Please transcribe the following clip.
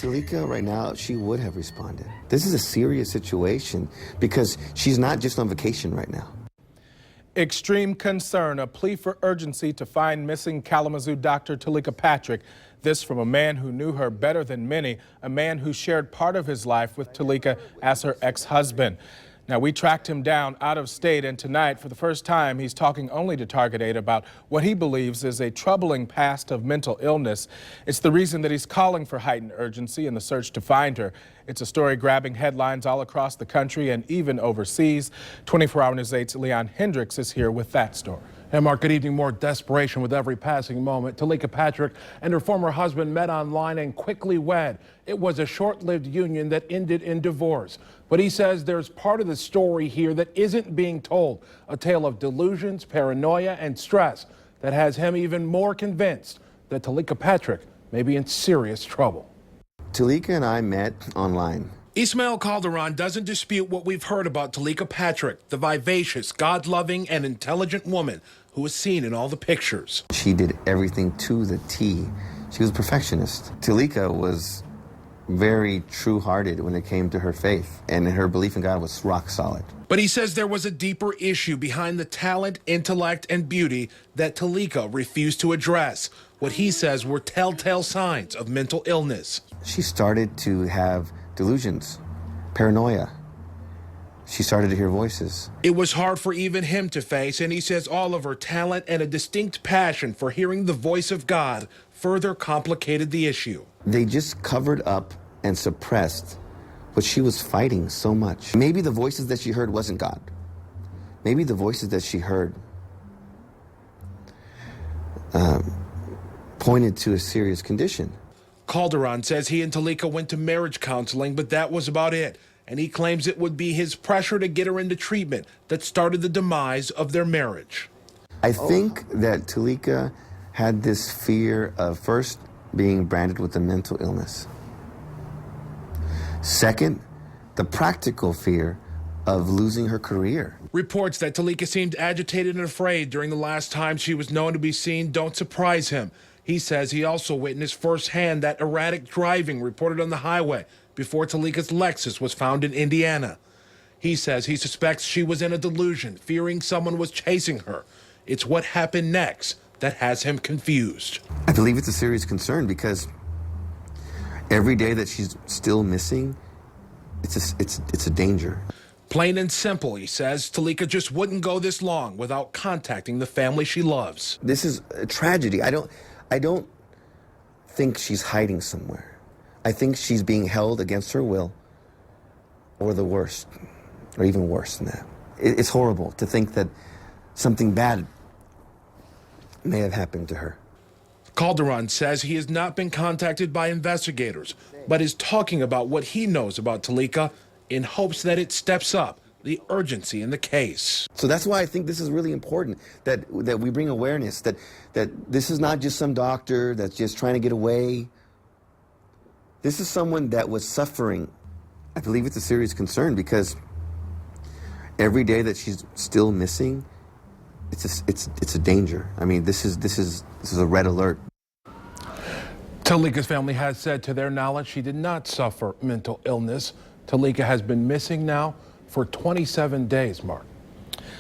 Teleka right now, she would have responded. This is a serious situation because she's not just on vacation right now. Extreme concern, a plea for urgency to find missing Kalamazoo doctor Teleka Patrick. This from a man who knew her better than many, a man who shared part of his life with Teleka as her ex-husband. Now, we tracked him down out of state, and tonight, for the first time, he's talking only to Target 8 about what he believes is a troubling past of mental illness. It's the reason that he's calling for heightened urgency in the search to find her. It's a story grabbing headlines all across the country and even overseas. 24 Hour News 8's Leon Hendricks is here with that story. And Mark, good evening. More desperation with every passing moment. Teleka Patrick and her former husband met online and quickly wed. It was a short-lived union that ended in divorce. But he says there's part of the story here that isn't being told. A tale of delusions, paranoia, and stress that has him even more convinced that Teleka Patrick may be in serious trouble. Teleka and I met online. Ismael Calderon doesn't dispute what we've heard about Teleka Patrick, the vivacious, God-loving, and intelligent woman who was seen in all the pictures. She did everything to the T. She was a perfectionist. Teleka was very true-hearted when it came to her faith, and her belief in God was rock solid. But he says there was a deeper issue behind the talent, intellect, and beauty that Teleka refused to address. What he says were telltale signs of mental illness. She started to have delusions, paranoia. She started to hear voices. It was hard for even him to face, and he says all of her talent and a distinct passion for hearing the voice of God further complicated the issue. They just covered up and suppressed what she was fighting so much. Maybe the voices that she heard wasn't God. Maybe the voices that she heard pointed to a serious condition. Calderon says he and Teleka went to marriage counseling, but that was about it. And he claims it would be his pressure to get her into treatment that started the demise of their marriage. I think that Teleka had this fear of first being branded with a mental illness. Second, the practical fear of losing her career. Reports that Teleka seemed agitated and afraid during the last time she was known to be seen don't surprise him. He says he also witnessed firsthand that erratic driving reported on the highway before Teleka's Lexus was found in Indiana. He says he suspects she was in a delusion, fearing someone was chasing her. It's what happened next that has him confused. I believe it's a serious concern because every day that she's still missing, it's a danger. Plain and simple, he says, Teleka just wouldn't go this long without contacting the family she loves. This is a tragedy. I don't think she's hiding somewhere. I think she's being held against her will, or the worst, or even worse than that. It's horrible to think that something bad may have happened to her. Calderon says he has not been contacted by investigators, but is talking about what he knows about Teleka in hopes that it steps up the urgency in the case. So that's why I think this is really important, that we bring awareness, that this is not just some doctor that's just trying to get away. This is someone that was suffering. I believe it's a serious concern because every day that she's still missing, it's a danger. I mean, this is a red alert. Teleka's family has said to their knowledge she did not suffer mental illness. Teleka has been missing now for 27 days, Mark.